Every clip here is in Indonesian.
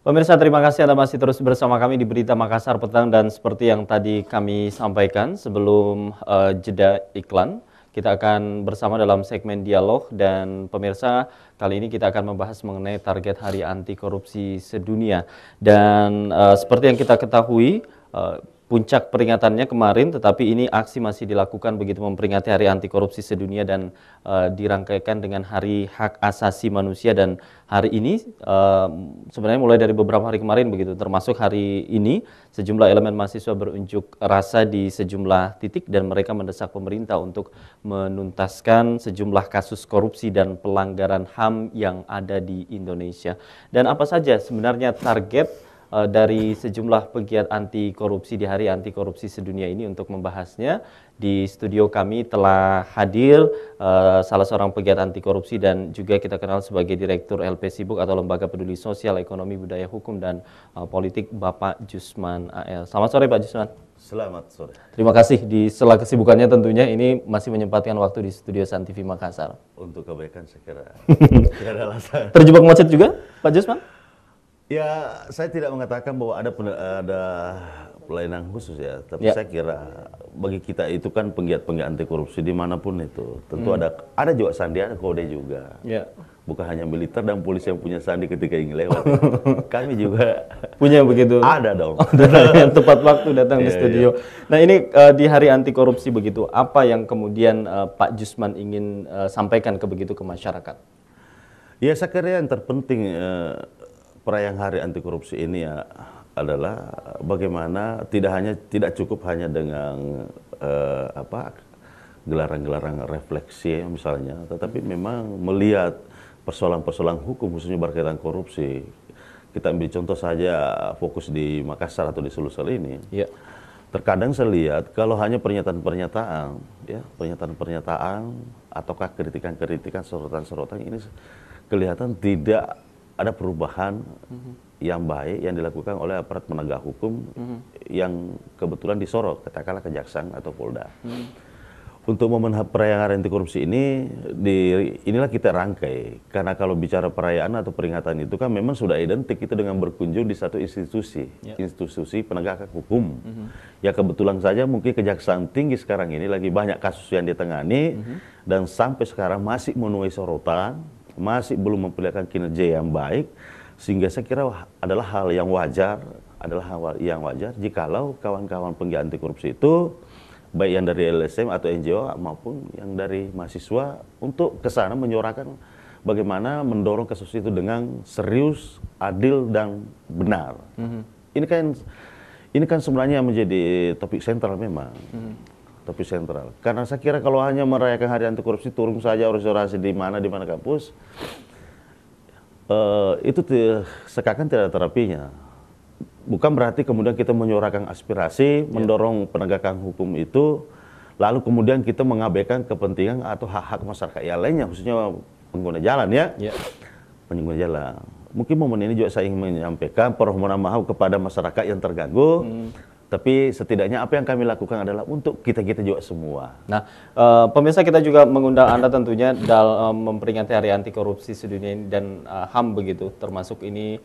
Pemirsa, terima kasih Anda masih terus bersama kami di Berita Makassar Petang, dan seperti yang tadi kami sampaikan sebelum jeda iklan, kita akan bersama dalam segmen dialog. Dan pemirsa, kali ini kita akan membahas mengenai target Hari Anti Korupsi Sedunia. Dan seperti yang kita ketahui, puncak peringatannya kemarin, tetapi ini aksi masih dilakukan begitu memperingati Hari Anti Korupsi Sedunia dan dirangkaikan dengan Hari Hak Asasi Manusia. Dan hari ini sebenarnya mulai dari beberapa hari kemarin begitu, termasuk hari ini sejumlah elemen mahasiswa berunjuk rasa di sejumlah titik dan mereka mendesak pemerintah untuk menuntaskan sejumlah kasus korupsi dan pelanggaran HAM yang ada di Indonesia. Dan apa saja sebenarnya target dari sejumlah pegiat anti korupsi di Hari Anti Korupsi Sedunia ini? Untuk membahasnya di studio kami telah hadir salah seorang pegiat anti korupsi dan juga kita kenal sebagai Direktur LP Sibuk atau Lembaga Peduli Sosial, Ekonomi, Budaya, Hukum, dan Politik, Bapak Jusman AL. Selamat sore Pak Jusman. Selamat sore. Terima kasih di sela kesibukannya tentunya ini masih menyempatkan waktu di studio Sun TV Makassar. Untuk kebaikan saya kira tidak ada alasan. Terjebak macet juga Pak Jusman? Ya, saya tidak mengatakan bahwa ada pelayanan khusus ya, tapi saya kira bagi kita itu kan penggiat-penggiat anti korupsi dimanapun itu tentu ada juga sandian kode juga. Bukan hanya militer dan polisi yang punya sandi ketika ingin lewat. Kami juga punya begitu. Ada dong. Yang tepat waktu datang di studio. Nah ini di Hari Anti Korupsi begitu, apa yang kemudian Pak Jusman ingin sampaikan ke masyarakat? Ya, saya kira yang terpenting perayaan Hari Anti Korupsi ini ya adalah bagaimana tidak cukup hanya dengan gelaran-gelaran refleksi misalnya, tetapi memang melihat persoalan-persoalan hukum khususnya berkaitan korupsi. Kita ambil contoh saja fokus di Makassar atau di Sulsel ini. Terkadang saya lihat kalau hanya pernyataan-pernyataan, ya pernyataan-pernyataan ataukah kritikan-kritikan, sorotan-sorotan ini kelihatan tidak ada perubahan yang baik yang dilakukan oleh aparat penegak hukum yang kebetulan disorot, katakanlah kejaksaan atau Polda. Untuk momen perayaan Hari Anti Korupsi ini, inilah kita rangkai. Karena kalau bicara perayaan atau peringatan itu kan memang sudah identik itu dengan berkunjung di satu institusi penegakan hukum. Ya kebetulan saja mungkin Kejaksaan Tinggi sekarang ini lagi banyak kasus yang ditangani dan sampai sekarang masih menuai sorotan, masih belum memperlihatkan kinerja yang baik, sehingga saya kira adalah hal yang wajar jikalau kawan-kawan penggiat anti korupsi itu baik yang dari LSM atau NGO maupun yang dari mahasiswa untuk ke sana menyuarakan bagaimana mendorong kasus itu dengan serius, adil dan benar. Ini kan sebenarnya menjadi topik sentral memang. Topik sentral. Karena saya kira kalau hanya merayakan Hari Anti Korupsi turun saja orasi di mana kampus, itu seakan tidak ada terapinya. Bukan berarti kemudian kita menyuarakan aspirasi, mendorong penegakan hukum itu, lalu kemudian kita mengabaikan kepentingan atau hak-hak masyarakat yang lainnya, khususnya pengguna jalan ya. Pengguna jalan. Mungkin momen ini juga saya ingin menyampaikan permohonan maaf kepada masyarakat yang terganggu. Tapi setidaknya apa yang kami lakukan adalah untuk kita-kita juga semua. Nah, pemirsa, kita juga mengundang Anda tentunya dalam memperingati Hari Anti Korupsi Sedunia ini dan HAM begitu. Termasuk ini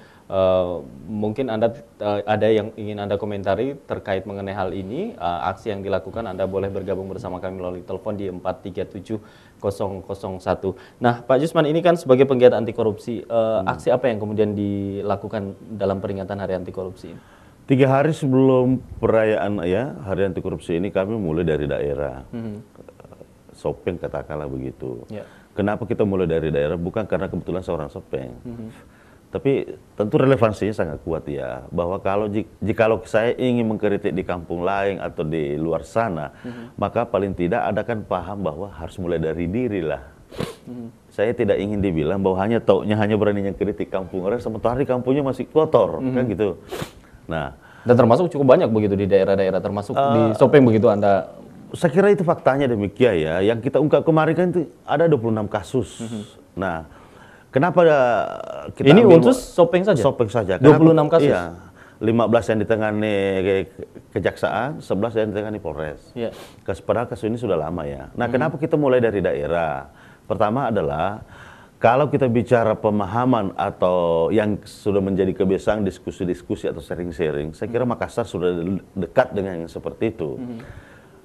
mungkin Anda ada yang ingin Anda komentari terkait mengenai hal ini, aksi yang dilakukan, Anda boleh bergabung bersama kami melalui telepon di 4370001. Nah, Pak Jusman, ini kan sebagai penggiat anti korupsi, aksi apa yang kemudian dilakukan dalam peringatan Hari Anti Korupsi ini? 3 hari sebelum perayaan ya Hari Anti Korupsi ini kami mulai dari daerah, Sopeng katakanlah begitu. Kenapa kita mulai dari daerah? Bukan karena kebetulan seorang Sopeng, tapi tentu relevansinya sangat kuat ya. Bahwa jikalau saya ingin mengkritik di kampung lain atau di luar sana, maka paling tidak ada kan paham bahwa harus mulai dari diri lah. Saya tidak ingin dibilang bahwa hanya berani kritik kampung orang, sementara di kampungnya masih kotor, kan gitu. Nah, dan termasuk cukup banyak begitu di daerah-daerah, termasuk di Sopeng begitu Anda. Saya kira itu faktanya demikian ya. Yang kita ungkap kemarin kan itu ada 26 kasus. Nah, kenapa kita ini untuk Sopeng saja? Sopeng saja. 26 kasus? Iya. 15 yang ditangani Kejaksaan, 11 yang ditangani Polres. Padahal kasus ini sudah lama ya. Nah, kenapa kita mulai dari daerah? Pertama adalah Kalau kita bicara pemahaman atau yang sudah menjadi kebiasaan diskusi-diskusi atau sharing-sharing, saya kira Makassar sudah dekat dengan yang seperti itu.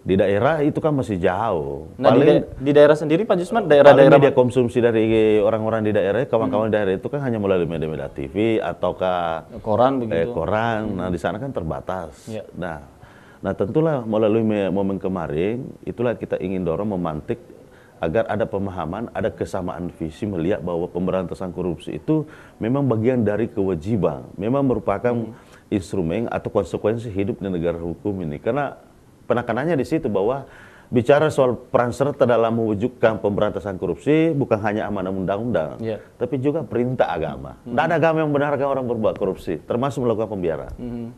Di daerah itu kan masih jauh. Nah, di daerah sendiri Pak Jusman, daerah-daerah media konsumsi dari orang-orang di daerah, kawan-kawan di daerah itu kan hanya melalui media-media TV ataukah koran begitu. Koran. Nah, di sana kan terbatas. Nah, tentulah melalui momen kemarin itulah kita ingin dorong memantik agar ada pemahaman, ada kesamaan visi melihat bahwa pemberantasan korupsi itu memang bagian dari kewajiban, memang merupakan instrumen atau konsekuensi hidup di negara hukum ini. Karena penekanannya di situ bahwa bicara soal peran serta dalam mewujudkan pemberantasan korupsi bukan hanya amanah undang-undang, tapi juga perintah agama. Tidak ada agama yang membenarkan orang berbuat korupsi, termasuk melakukan pembiaran.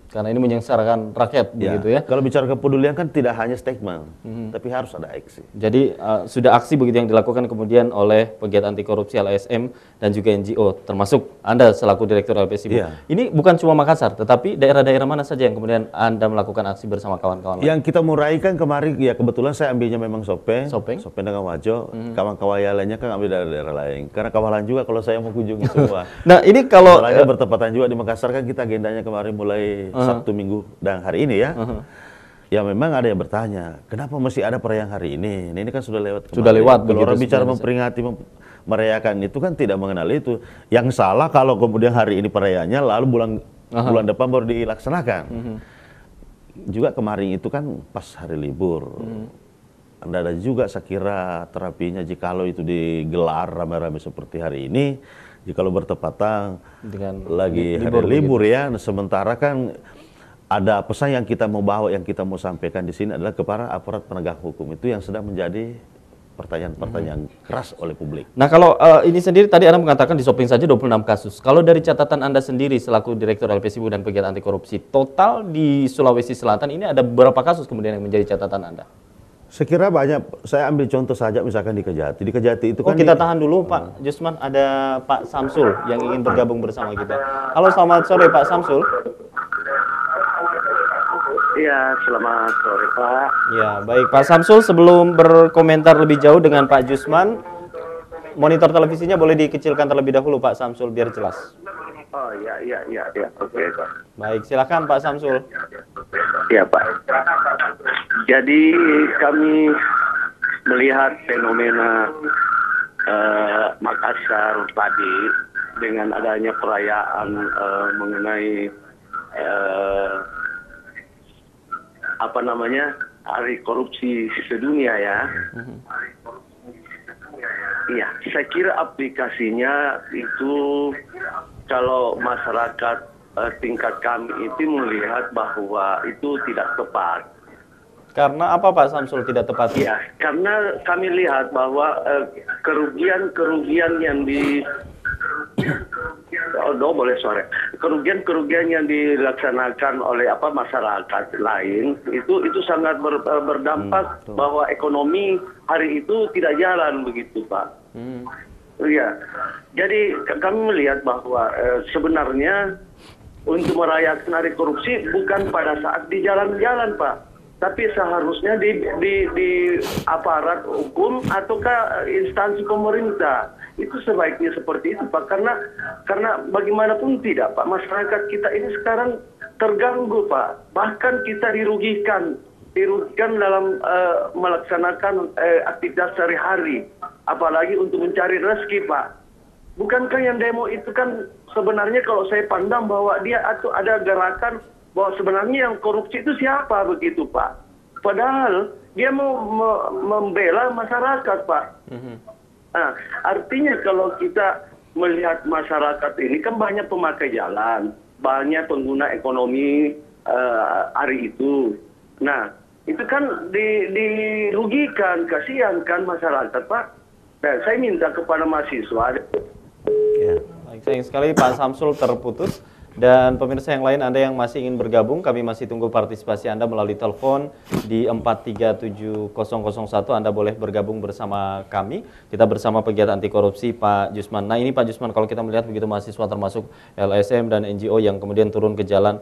Karena ini menyengsarakan rakyat, begitu ya. Kalau bicara kepedulian kan tidak hanya statement, tapi harus ada aksi. Jadi sudah aksi begitu yang dilakukan kemudian oleh pegiat anti korupsi LSM dan juga NGO, termasuk Anda selaku Direktur LPSIBU. Ini bukan cuma Makassar, tetapi daerah-daerah mana saja yang kemudian Anda melakukan aksi bersama kawan-kawan lain? Yang kita muraikan kemarin, ya kebetulan saya ambilnya memang Sopeng dengan Wajo, kawan-kawan yang lainnya kan ambil dari daerah lain. Karena kawalan juga kalau saya mau kunjungi semua. Nah ini kalau bertepatan juga di Makassar kan kita agendanya kemarin mulai Sabtu, Minggu dan hari ini ya. Ya memang ada yang bertanya, kenapa masih ada perayaan hari ini? Nah, ini kan sudah lewat. Sudah lewat. Kalau orang bicara memperingati, merayakan itu kan tidak mengenal itu. Yang salah kalau kemudian hari ini perayaannya lalu bulan depan baru dilaksanakan. Juga kemarin itu kan pas hari libur. Ada juga saya kira terapinya jikalau itu digelar rame-rame seperti hari ini, jikalau bertepatan dengan lagi hari libur ya. Nah, sementara kan ada pesan yang kita mau bawa, yang kita mau sampaikan di sini adalah kepada aparat penegak hukum itu yang sedang menjadi pertanyaan-pertanyaan keras oleh publik. Nah, kalau ini sendiri tadi Anda mengatakan di Sopeng saja 26 kasus. Kalau dari catatan Anda sendiri selaku Direktur LPSIBU dan pegiat anti korupsi, total di Sulawesi Selatan ini ada berapa kasus kemudian yang menjadi catatan Anda? Saya kira banyak. Saya ambil contoh saja misalkan di Kejati. Di Kejati itu kan kita tahan dulu Pak Jusman, ada Pak Samsul yang ingin bergabung bersama kita. Halo, selamat sore Pak Samsul. Iya, selamat sore Pak. Ya, baik Pak Samsul, sebelum berkomentar lebih jauh dengan Pak Jusman, monitor televisinya boleh dikecilkan terlebih dahulu Pak Samsul biar jelas. Oh iya, oke Pak. Baik, silakan Pak Samsul. Iya Pak. Jadi kami melihat fenomena Makassar tadi dengan adanya perayaan mengenai Hari Korupsi Sedunia ya. Iya, saya kira aplikasinya itu kalau masyarakat tingkat kami itu melihat bahwa itu tidak tepat. Karena apa Pak Samsul tidak tepat? Ya, karena kami lihat bahwa kerugian-kerugian yang kerugian yang dilaksanakan oleh masyarakat lain itu sangat berdampak bahwa ekonomi hari itu tidak jalan begitu Pak. Iya. Jadi kami melihat bahwa sebenarnya untuk merayakan Hari Korupsi bukan pada saat di jalan-jalan Pak, tapi seharusnya di aparat hukum ataukah instansi pemerintah. Itu sebaiknya seperti itu Pak, karena bagaimanapun tidak Pak, masyarakat kita ini sekarang terganggu Pak, bahkan kita dirugikan dalam melaksanakan aktivitas sehari-hari, apalagi untuk mencari rezeki Pak. Bukankah yang demo itu kan sebenarnya kalau saya pandang bahwa dia ada gerakan bahwa sebenarnya yang korupsi itu siapa begitu Pak, padahal dia mau membela masyarakat Pak. Nah, artinya kalau kita melihat masyarakat ini kan banyak pemakai jalan, banyak pengguna ekonomi hari itu. Nah, itu kan dirugikan, kasihan kan masyarakat Pak. Dan saya minta kepada mahasiswa. Ya. Baik, sayang sekali Pak Samsul terputus. Dan pemirsa yang lain, Anda yang masih ingin bergabung, kami masih tunggu partisipasi Anda melalui telepon di 437001. Anda boleh bergabung bersama kami. Kita bersama pegiat anti korupsi Pak Jusman. Nah ini Pak Jusman, kalau kita melihat begitu mahasiswa termasuk LSM dan NGO yang kemudian turun ke jalan,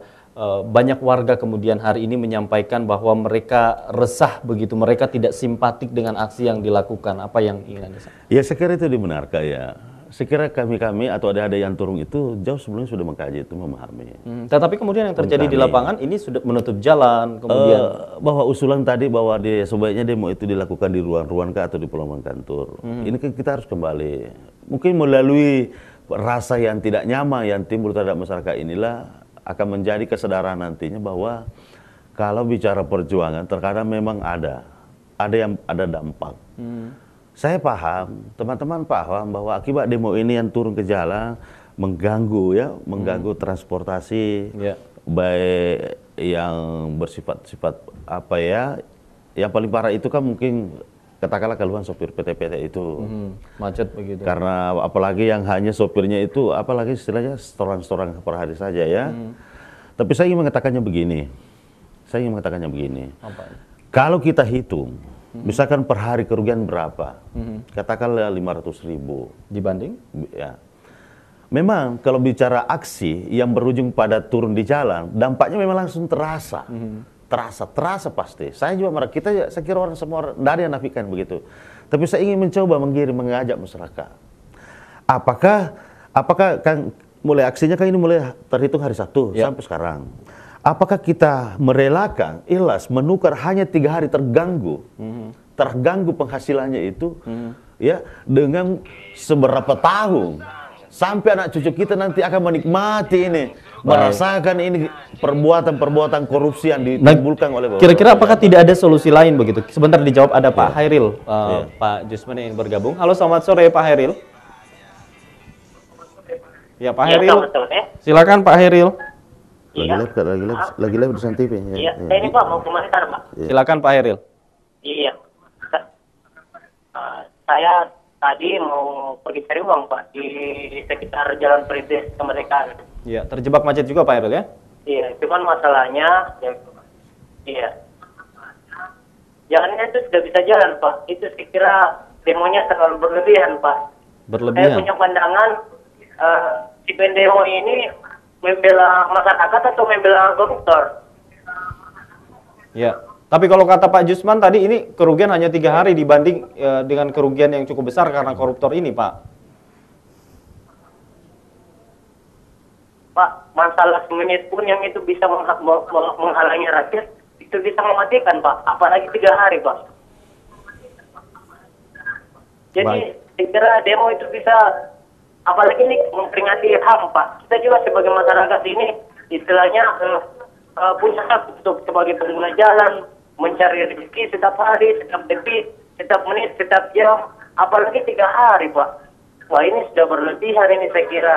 banyak warga kemudian hari ini menyampaikan bahwa mereka resah begitu, mereka tidak simpatik dengan aksi yang dilakukan. Apa yang ingin Anda sampaikan? Ya saya kira itu dibenarkan ya. sekira kami atau ada yang turun itu jauh sebelumnya sudah mengkaji itu, memahami. Tetapi kemudian yang terjadi di lapangan ini sudah menutup jalan, kemudian bahwa usulan tadi bahwa sebaiknya demo itu dilakukan di ruang-ruang atau di peluang kantor. Ini kan kita harus kembali, mungkin melalui rasa yang tidak nyaman yang timbul terhadap masyarakat inilah akan menjadi kesadaran nantinya bahwa kalau bicara perjuangan terkadang memang ada dampak. Saya paham, teman-teman paham bahwa akibat demo ini yang turun ke jalan mengganggu transportasi, baik yang bersifat apa ya, yang paling parah itu kan mungkin katakanlah keluhan sopir PT-PT itu macet begitu. Karena apalagi yang hanya sopirnya itu, apalagi istilahnya setoran-setoran per hari saja ya. Tapi saya ingin mengatakannya begini, Apa? Kalau kita hitung, misalkan per hari kerugian berapa? Katakanlah 500.000. Dibanding? Ya. Memang kalau bicara aksi yang berujung pada turun di jalan, dampaknya memang langsung terasa. Terasa pasti. Saya juga saya kira orang semua dari yang nafikan begitu. Tapi saya ingin mencoba mengajak masyarakat. Apakah kan mulai aksinya kan ini mulai terhitung hari Sabtu sampai sekarang. Apakah kita merelakan ikhlas menukar hanya 3 hari terganggu penghasilannya itu ya dengan seberapa tahun sampai anak cucu kita nanti akan menikmati ini, merasakan ini perbuatan korupsi yang ditimbulkan oleh kira-kira apakah tidak ada solusi lain begitu? Sebentar dijawab, ada Pak Hairil, Pak Jusman yang bergabung. Halo, selamat sore Pak Hairil. Ya Pak Hairil, silakan Pak Hairil. Lagi live di Sun TV. Iya, saya ini Pak mau komentar Pak. Silakan Pak Hairil. Iya, saya tadi mau pergi cari uang Pak di sekitar Jalan Perintis Kemerdekaan. Iya, terjebak macet juga Pak Hairil ya? Iya, cuman masalahnya, jalannya itu sudah bisa jalan Pak. Itu saya kira demonya terlalu berlebihan Pak. Berlebihan? Saya punya pandangan, si pendemo ini membela masyarakat atau membela koruptor? Ya, tapi kalau kata Pak Jusman tadi ini kerugian hanya 3 hari dibanding dengan kerugian yang cukup besar karena koruptor ini, Pak. Pak, masalah semenit pun yang itu bisa menghalangi rakyat, itu bisa mematikan Pak, apalagi 3 hari Pak. Jadi, saya kira demo itu bisa, apalagi ini memperingati HAM Pak. Kita juga sebagai masyarakat ini istilahnya punya hak untuk sebagai pengguna jalan, mencari rezeki setiap hari, setiap detik, setiap menit, setiap jam. Apalagi 3 hari Pak. Wah ini sudah berlebihan ini saya kira.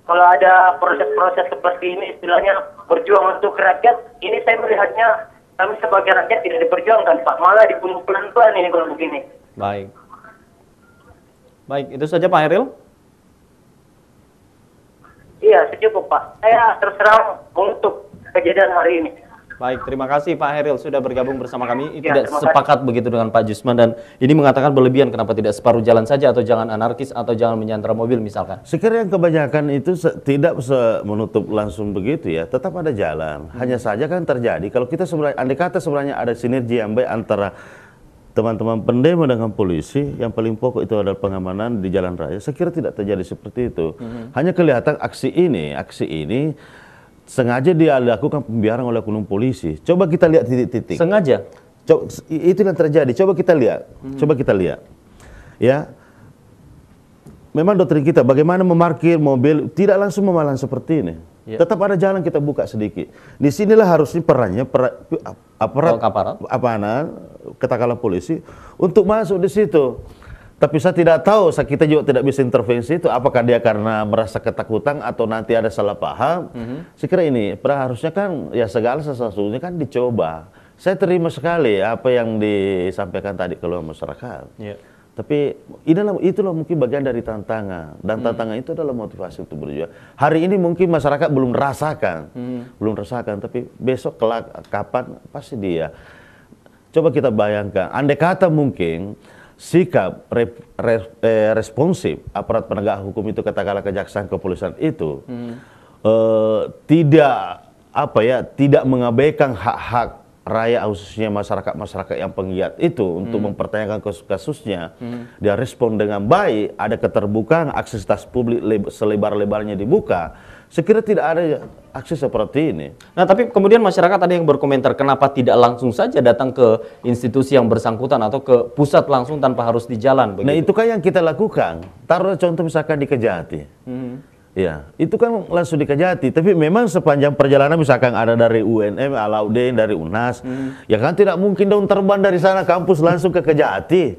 Kalau ada proses-proses seperti ini istilahnya berjuang untuk rakyat, ini saya melihatnya kami sebagai rakyat tidak diperjuangkan Pak. Malah dibunuh pelan-pelan ini kalau begini. Baik. Baik, itu saja Pak Hairil. Iya, secukup Pak. Saya terserang mengutuk kejadian hari ini. Baik, terima kasih Pak Hairil sudah bergabung bersama kami. Tidak sepakat begitu dengan Pak Jusman dan ini mengatakan berlebihan, kenapa tidak separuh jalan saja atau jangan anarkis atau jangan menyandra mobil misalkan. Sekiranya yang kebanyakan itu tidak menutup langsung begitu ya, tetap ada jalan. Hanya saja kan terjadi kalau kita sebenarnya andai kata sebenarnya ada sinergi yang baik antara teman-teman pendemo dengan polisi, yang paling pokok itu adalah pengamanan di jalan raya. Saya kira tidak terjadi seperti itu. Hanya kelihatan aksi ini sengaja dia lakukan pembiaran oleh oknum polisi. Coba kita lihat titik-titik. Sengaja? Itu yang terjadi. Coba kita lihat. Ya. Memang doktrin kita bagaimana memarkir mobil tidak langsung memalang seperti ini. Ya. Tetap ada jalan kita buka sedikit. Di sinilah harusnya perannya aparat katakanlah polisi untuk masuk di situ. Tapi saya tidak tahu, kita juga tidak bisa intervensi itu. Apakah dia karena merasa ketakutan atau nanti ada salah paham? Saya kira ini harusnya kan ya segala sesuatunya kan dicoba. Saya terima sekali apa yang disampaikan tadi keluar masyarakat. Ya. Tapi itulah mungkin bagian dari tantangan, dan tantangan itu adalah motivasi untuk berjuang. Hari ini mungkin masyarakat belum rasakan, tapi besok kelak kapan pasti dia. Coba kita bayangkan, andai kata mungkin sikap responsif aparat penegak hukum itu, katakanlah kejaksaan, kepolisian itu tidak mengabaikan hak-hak rakyat khususnya masyarakat yang penggiat itu untuk mempertanyakan kasusnya, dia respon dengan baik, ada keterbukaan, aksesibilitas publik selebar-lebarnya dibuka. Sekira tidak ada akses seperti ini. Nah, tapi kemudian masyarakat ada yang berkomentar, kenapa tidak langsung saja datang ke institusi yang bersangkutan atau ke pusat langsung tanpa harus di jalan? Begitu? Nah, itu kan yang kita lakukan. Taruh contoh misalkan di Kejati. Ya, itu kan langsung di Kejati. Tapi memang sepanjang perjalanan misalkan ada dari UNM, Alauddin, dari UNAS, ya kan tidak mungkin dong terbang dari sana kampus langsung ke Kejati.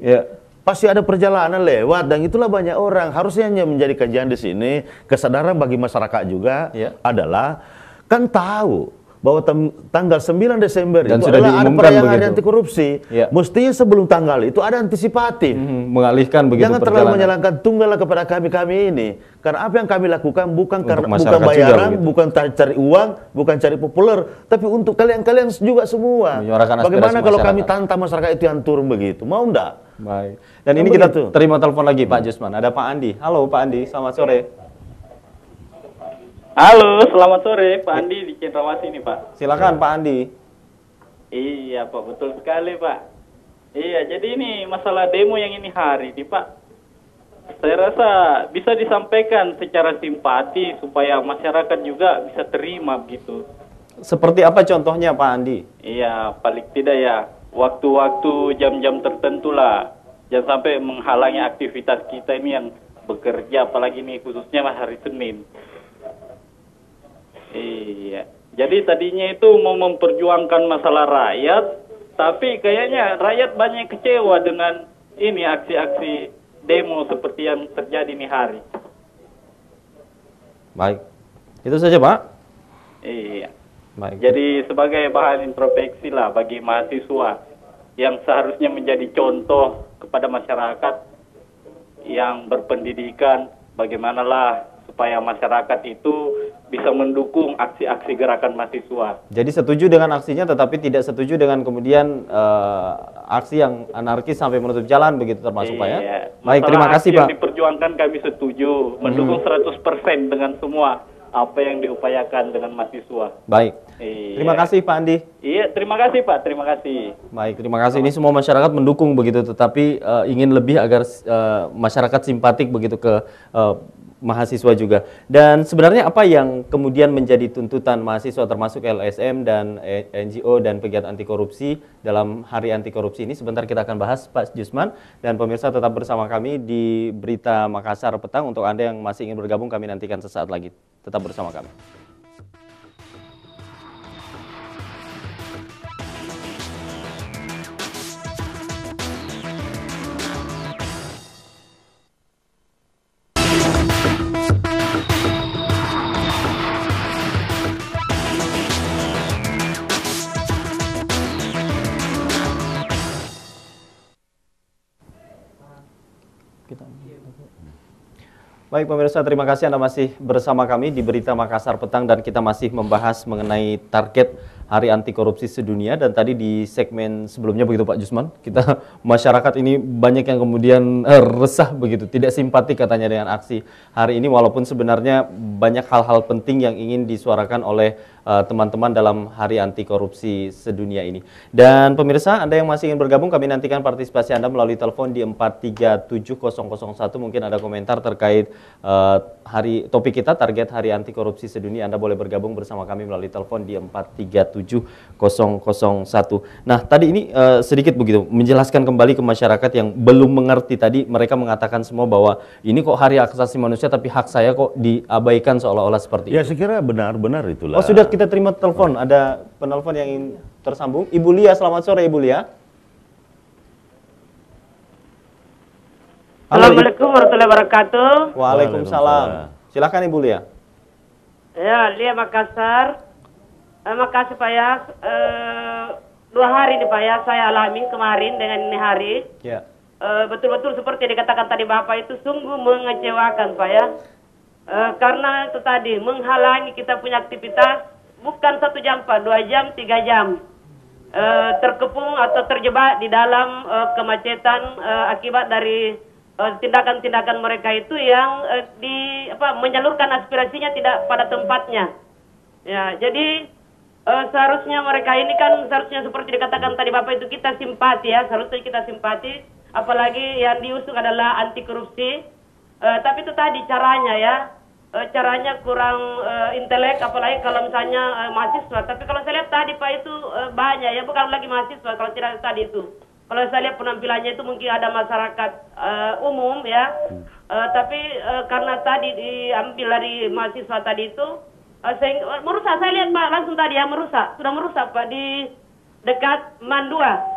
Pasti ada perjalanan lewat, dan itulah banyak orang. Harusnya yang menjadi kajian di sini, kesadaran bagi masyarakat juga adalah kan tahu bahwa tanggal 9 Desember dan itu adalah ada perayaan hari anti korupsi. Mestinya sebelum tanggal itu ada antisipatif. Mengalihkan begitu. Jangan terlalu menyalahkan tunggal kepada kami ini. Karena apa yang kami lakukan bukan bayaran, bukan cari uang, bukan cari populer, tapi untuk kalian juga semua. Bagaimana kalau kami tantang masyarakat itu yang turun begitu? Mau enggak? Baik. Dan ini kita terima telepon lagi Pak Jusman. Ada Pak Andi. Halo Pak Andi, selamat sore. Halo, selamat sore, Pak Andi di Cendrawasih ini, Pak. Silakan Pak Andi. Iya, Pak, betul sekali, Pak. Iya, jadi ini masalah demo yang ini hari, Pak. Saya rasa bisa disampaikan secara simpati supaya masyarakat juga bisa terima gitu. Seperti apa contohnya, Pak Andi? Iya, paling tidak ya, waktu-waktu jam-jam tertentu lah. Jangan sampai menghalangi aktivitas kita ini yang bekerja, apalagi ini khususnya hari Senin. Iya, jadi tadinya itu mau memperjuangkan masalah rakyat, tapi kayaknya rakyat banyak kecewa dengan ini aksi-aksi demo seperti yang terjadi nih hari. Baik, itu saja Pak. Iya. Baik. Jadi sebagai bahan introspeksi lah bagi mahasiswa yang seharusnya menjadi contoh kepada masyarakat yang berpendidikan, bagaimanalah supaya masyarakat itu bisa mendukung aksi-aksi gerakan mahasiswa. Jadi setuju dengan aksinya tetapi tidak setuju dengan kemudian aksi yang anarkis sampai menutup jalan begitu termasuk Pak ya? Baik, terima kasih Pak. Yang diperjuangkan kami setuju, mendukung 100% dengan semua apa yang diupayakan dengan mahasiswa. Baik. Terima kasih Pak Andi. Iya, terima kasih Pak, terima kasih. Baik, terima kasih. Ini semua masyarakat mendukung begitu, tetapi ingin lebih agar masyarakat simpatik begitu ke mahasiswa juga. Dan sebenarnya apa yang kemudian menjadi tuntutan mahasiswa termasuk LSM dan NGO dan pegiat anti korupsi dalam Hari Anti Korupsi ini? Sebentar kita akan bahas Pak Jusman, dan pemirsa tetap bersama kami di Berita Makassar Petang. Untuk Anda yang masih ingin bergabung, kami nantikan sesaat lagi. Tetap bersama kami. Baik pemirsa, terima kasih Anda masih bersama kami di Berita Makassar Petang, dan kita masih membahas mengenai target Hari Anti Korupsi Sedunia. Dan tadi di segmen sebelumnya begitu Pak Jusman, kita masyarakat ini banyak yang kemudian resah begitu, tidak simpati katanya dengan aksi hari ini, walaupun sebenarnya banyak hal-hal penting yang ingin disuarakan oleh teman-teman dalam Hari Anti Korupsi Sedunia ini. Dan pemirsa, Anda yang masih ingin bergabung, kami nantikan partisipasi Anda melalui telepon di 437001. Mungkin ada komentar terkait topik kita, target Hari Anti Korupsi Sedunia. Anda boleh bergabung bersama kami melalui telepon di 437001. Nah, tadi ini sedikit begitu menjelaskan kembali ke masyarakat yang belum mengerti. Tadi mereka mengatakan semua bahwa ini kok Hari Hak Asasi Manusia tapi hak saya kok diabaikan seolah-olah seperti itu. Ya, saya kira benar-benar itulah. Oh, sudah kita terima telepon. Ada penelpon yang ingin tersambung. Ibu Lia, selamat sore Ibu Lia. Assalamualaikum warahmatullahi wabarakatuh. Waalaikumsalam. Silakan Ibu Lia. Ya, Lia Makassar. Makasih Pak ya. 2 hari nih Pak ya saya alami kemarin dengan ini hari. Ya. Betul-betul seperti yang dikatakan tadi Bapak itu sungguh mengecewakan Pak ya. Karena itu tadi menghalangi kita punya aktivitas bukan 1 jam Pak, 2 jam, 3 jam. Terkepung atau terjebak di dalam kemacetan akibat dari tindakan-tindakan mereka itu yang menyalurkan aspirasinya tidak pada tempatnya. Ya, jadi seharusnya mereka ini kan seharusnya seperti dikatakan tadi Bapak itu kita simpati ya, seharusnya kita simpati, apalagi yang diusung adalah anti korupsi. Tapi itu tadi caranya ya, caranya kurang intelek, apalagi kalau misalnya mahasiswa. Tapi kalau saya lihat tadi Pak itu banyak ya, bukan lagi mahasiswa kalau tidak tadi itu. Kalau saya lihat penampilannya itu mungkin ada masyarakat umum ya, tapi karena tadi diambil dari mahasiswa tadi itu, merusak. Saya lihat Pak langsung tadi ya sudah merusak Pak di dekat Mandua.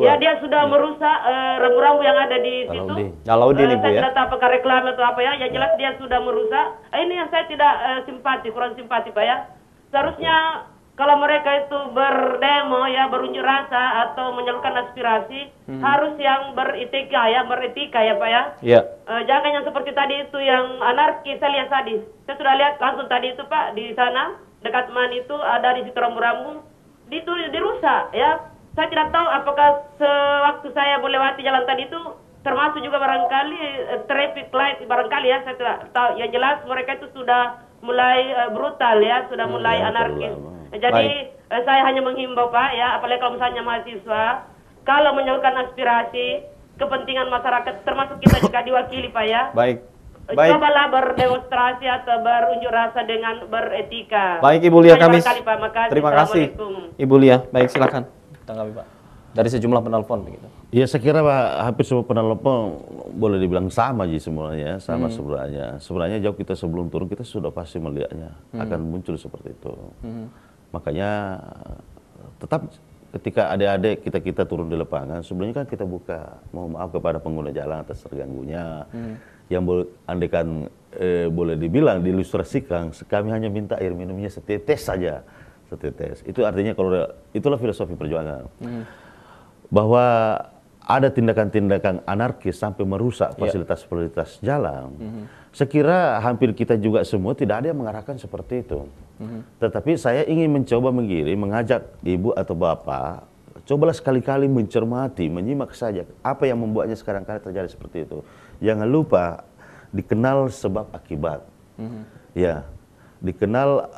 Ya dia sudah merusak rambu-rambu yang ada di situ. Alaudin Ibu saya ya. tidak tahu apakah reklame atau apa ya. Yang jelas dia sudah merusak. Ini yang saya tidak simpati, kurang simpati Pak ya. Seharusnya kalau mereka itu berdemo ya, berunjuk rasa atau menyalurkan aspirasi, harus yang beretika ya Pak ya. Iya. Jangan yang seperti tadi itu yang anarkis. Saya lihat tadi. Saya sudah lihat langsung tadi itu Pak di sana dekat Man itu ada di situ rambu-rambu itu dirusak ya. Saya tidak tahu apakah sewaktu saya melewati jalan tadi itu termasuk juga barangkali traffic light barangkali ya, saya tidak tahu. Yang jelas mereka itu sudah mulai brutal ya, sudah mulai anarkis. Jadi saya hanya menghimbau Pak ya, apalagi kalau misalnya mahasiswa, kalau menyalurkan aspirasi kepentingan masyarakat, termasuk kita juga diwakili Pak ya. Baik. Cobalah berdemonstrasi atau berunjuk rasa dengan beretika. Baik Ibu Lia Kamis. Terima kasih Ibu Lia. Baik silakan. Tanggapi Pak. Dari sejumlah penelpon begitu. Ya saya kira Pak, hampir semua penelpon boleh dibilang sama aja semuanya, sama sebenarnya. Sebenarnya jauh kita sebelum turun kita sudah pasti melihatnya akan muncul seperti itu. Makanya tetap ketika adik-adik kita turun di lapangan, sebenarnya kan kita buka mohon maaf kepada pengguna jalan atas terganggunya. Yang andaikan boleh dibilang diilustrasikan, kami hanya minta air minumnya setetes saja. Setetes. Itu artinya kalau itulah filosofi perjuangan. Bahwa ada tindakan-tindakan anarkis sampai merusak fasilitas-fasilitas jalan. Sekira hampir kita juga semua tidak ada yang mengarahkan seperti itu. Tetapi saya ingin mencoba mengajak ibu atau bapak, cobalah sekali-kali mencermati, menyimak saja apa yang membuatnya sekarang kali terjadi seperti itu. Jangan lupa dikenal sebab akibat. Ya, dikenal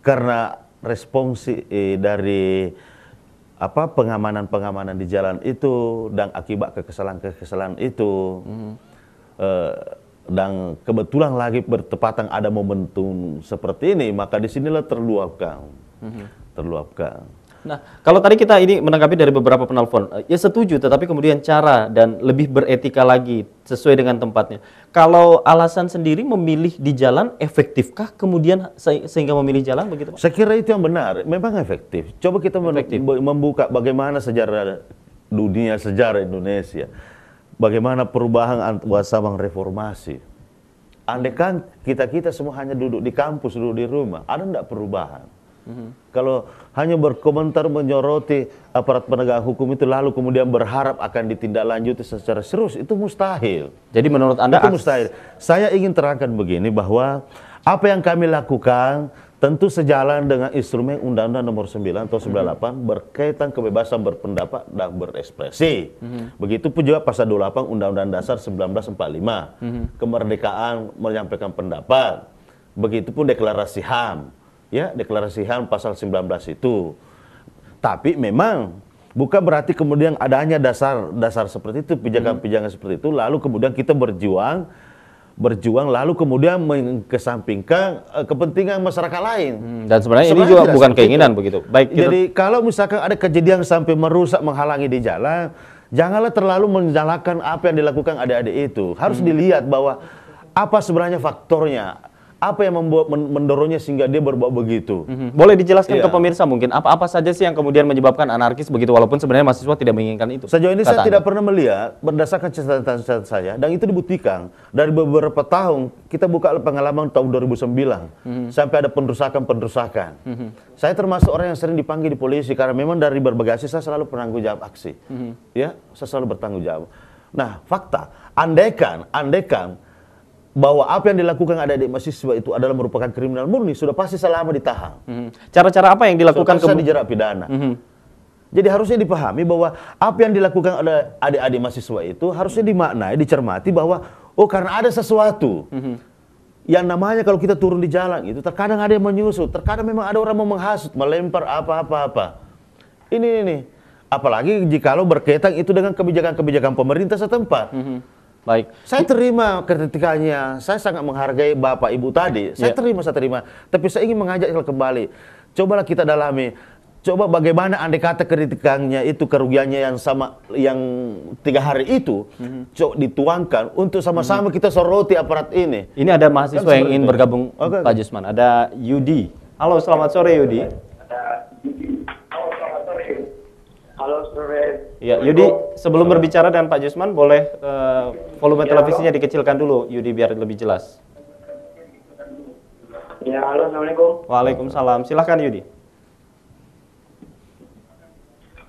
karena responsi dari pengamanan di jalan itu dan akibat kekesalan itu dan kebetulan lagi bertepatan ada momentum seperti ini, maka disinilah terluapkan. Nah, kalau tadi kita ini menanggapi dari beberapa penelpon, ya setuju, tetapi kemudian cara dan lebih beretika lagi sesuai dengan tempatnya. Kalau alasan sendiri memilih di jalan, efektifkah kemudian sehingga memilih jalan begitu Pak? Saya kira itu yang benar, memang efektif. Coba kita membuka bagaimana sejarah dunia, sejarah Indonesia. Bagaimana perubahan zaman reformasi. Andaikan kita semua hanya duduk di kampus, duduk di rumah, ada enggak perubahan? Kalau hanya berkomentar menyoroti aparat penegak hukum itu lalu kemudian berharap akan ditindaklanjuti secara serius, itu mustahil. Jadi menurut Anda itu mustahil. Saya ingin terangkan begini bahwa apa yang kami lakukan tentu sejalan dengan instrumen Undang-Undang Nomor 9 tahun 98 berkaitan kebebasan berpendapat dan berekspresi. Begitupun juga pasal 28 Undang-Undang Dasar 1945, kemerdekaan menyampaikan pendapat. Begitupun deklarasi HAM. Ya, deklarasi HAM pasal 19 itu. Tapi memang bukan berarti kemudian adanya dasar seperti itu, pijakan-pijakan seperti itu, lalu kemudian kita berjuang lalu kemudian mengesampingkan kepentingan masyarakat lain. Dan sebenarnya ini juga bukan keinginan begitu. Baik. Jadi kalau misalkan ada kejadian sampai merusak, menghalangi di jalan, janganlah terlalu menyalahkan apa yang dilakukan adik-adik itu. Harus dilihat bahwa apa sebenarnya faktornya. Apa yang mendorongnya sehingga dia berbuat begitu? Boleh dijelaskan ke pemirsa mungkin apa saja sih yang kemudian menyebabkan anarkis begitu, walaupun sebenarnya mahasiswa tidak menginginkan itu? Sejauh ini saya tidak pernah melihat berdasarkan catatan saya, dan itu dibuktikan dari beberapa tahun. Kita buka pengalaman tahun 2009 sampai ada penrusakan. Saya termasuk orang yang sering dipanggil di polisi karena memang dari berbagai aksi saya selalu bertanggung jawab aksi. Ya, saya selalu bertanggung jawab. Nah, fakta, andaikan bahwa apa yang dilakukan adik-adik mahasiswa itu adalah merupakan kriminal murni, sudah pasti selama ditahan. Cara-cara apa yang dilakukan sudah dijerat pidana. Jadi harusnya dipahami bahwa apa yang dilakukan oleh adik-adik mahasiswa itu harusnya dimaknai, dicermati bahwa karena ada sesuatu. yang namanya kalau kita turun di jalan itu terkadang ada yang menyusut, terkadang memang ada orang mau menghasut, melempar apa-apa. Ini. Apalagi jikalau berkaitan itu dengan kebijakan-kebijakan pemerintah setempat. Baik. Saya terima kritikanya, saya sangat menghargai Bapak Ibu tadi. Saya terima. Tapi saya ingin mengajak kembali. Cobalah kita dalami. Coba bagaimana andai kata kritikannya itu kerugiannya yang sama yang 3 hari itu coba dituangkan untuk sama-sama kita soroti aparat ini. Ini ada mahasiswa yang ingin bergabung, Pak Jusman. Ada Yudi. Halo, selamat sore Yudi. Halo sore. Ya, Yudi, sebelum berbicara dengan Pak Jusman, boleh volume televisinya dikecilkan dulu, Yudi, biar lebih jelas. Ya, halo, assalamualaikum. Waalaikumsalam. Silahkan Yudi.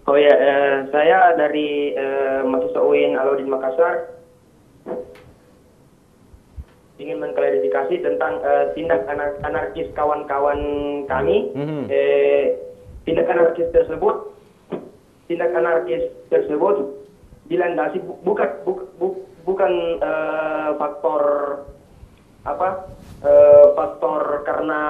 Oh ya, saya dari mahasiswa UIN Alauddin Makassar ingin mengklarifikasi tentang tindak anarkis kawan-kawan kami. Tindak anarkis tersebut dilandasi bukan faktor faktor karena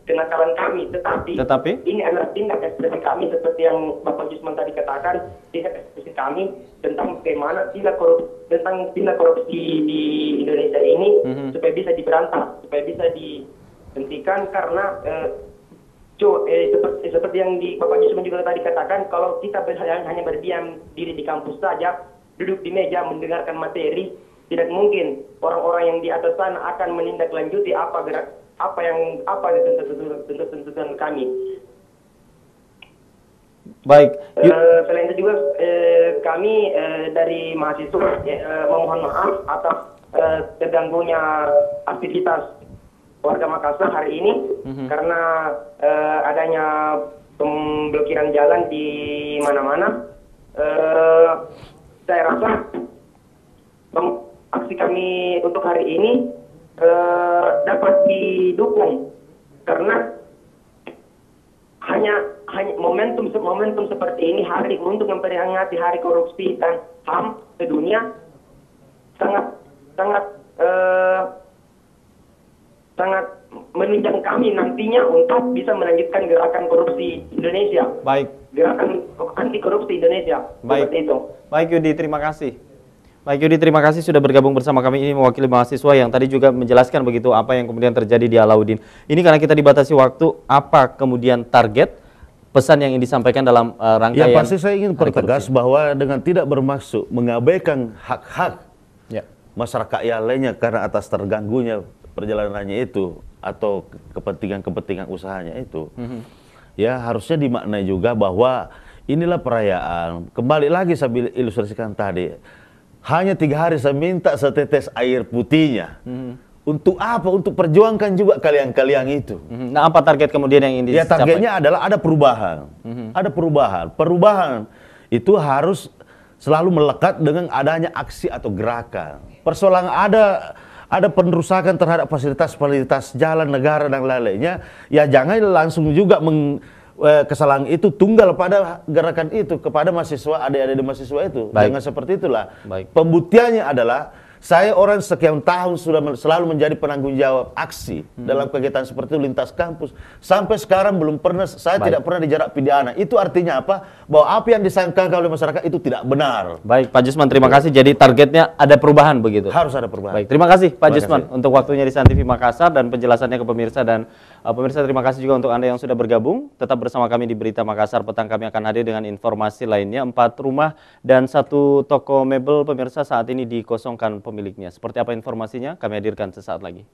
kenakalan kami, tetapi ini adalah tindak ekspresi kami seperti yang Bapak Jusman tadi katakan, tindak ekspresi kami tentang bagaimana tindak korupsi di Indonesia ini supaya bisa diberantas, supaya bisa dihentikan karena seperti yang Bapak Jusman juga tadi katakan, kalau kita hanya berdiam diri di kampus saja, duduk di meja mendengarkan materi, tidak mungkin orang-orang yang di atas sana akan menindaklanjuti tuntutan kami. Baik. Selain itu juga kami dari mahasiswa memohon maaf atas terganggunya aktivitas warga Makassar hari ini karena adanya pemblokiran jalan di mana-mana. Saya rasa aksi kami untuk hari ini dapat didukung karena hanya momentum seperti ini, hari untuk memperingati hari korupsi dan HAM sedunia sangat menunjang kami nantinya untuk bisa melanjutkan gerakan korupsi Indonesia. Baik. Gerakan anti korupsi Indonesia. Baik. Seperti itu. Baik Yudi, terima kasih. Baik Yudi, terima kasih sudah bergabung bersama kami. Ini mewakili mahasiswa yang tadi juga menjelaskan begitu apa yang kemudian terjadi di Alauddin. Ini karena kita dibatasi waktu, apa kemudian target pesan yang ingin disampaikan dalam rangkaian? Yang pasti saya ingin pertegas bahwa dengan tidak bermaksud mengabaikan hak-hak masyarakat yang lainnya karena atas terganggunya perjalanannya itu atau kepentingan usahanya itu, ya harusnya dimaknai juga bahwa inilah perayaan. Kembali lagi saya ilustrasikan tadi. Hanya 3 hari saya minta setetes air putihnya. Untuk apa? Untuk perjuangkan juga kalian-kalian itu. Nah, apa target kemudian yang ingin dicapai? Ya, targetnya adalah ada perubahan. Ada perubahan. Perubahan itu harus selalu melekat dengan adanya aksi atau gerakan. Persoalan ada penerusakan terhadap fasilitas-fasilitas jalan negara dan lain-lainnya, ya jangan langsung juga kesalahan itu tunggal pada gerakan itu kepada mahasiswa, adik-adik mahasiswa itu. Baik. Jangan seperti itulah. Baik. Pembuktiannya adalah saya orang sekian tahun sudah selalu menjadi penanggung jawab aksi dalam kegiatan seperti itu lintas kampus. Sampai sekarang belum pernah, saya tidak pernah dijerat pidana. Itu artinya apa? Bahwa apa yang disangkakan oleh masyarakat itu tidak benar. Baik, Pak Jusman, terima kasih. Jadi targetnya ada perubahan begitu? Harus ada perubahan. Baik, terima kasih Pak Jusman untuk waktunya di San TV Makassar dan penjelasannya ke pemirsa. Dan pemirsa, terima kasih juga untuk Anda yang sudah bergabung. Tetap bersama kami di Berita Makassar. Petang kami akan hadir dengan informasi lainnya. 4 rumah dan 1 toko mebel pemirsa saat ini dikosongkan pemiliknya. Seperti apa informasinya? Kami hadirkan sesaat lagi.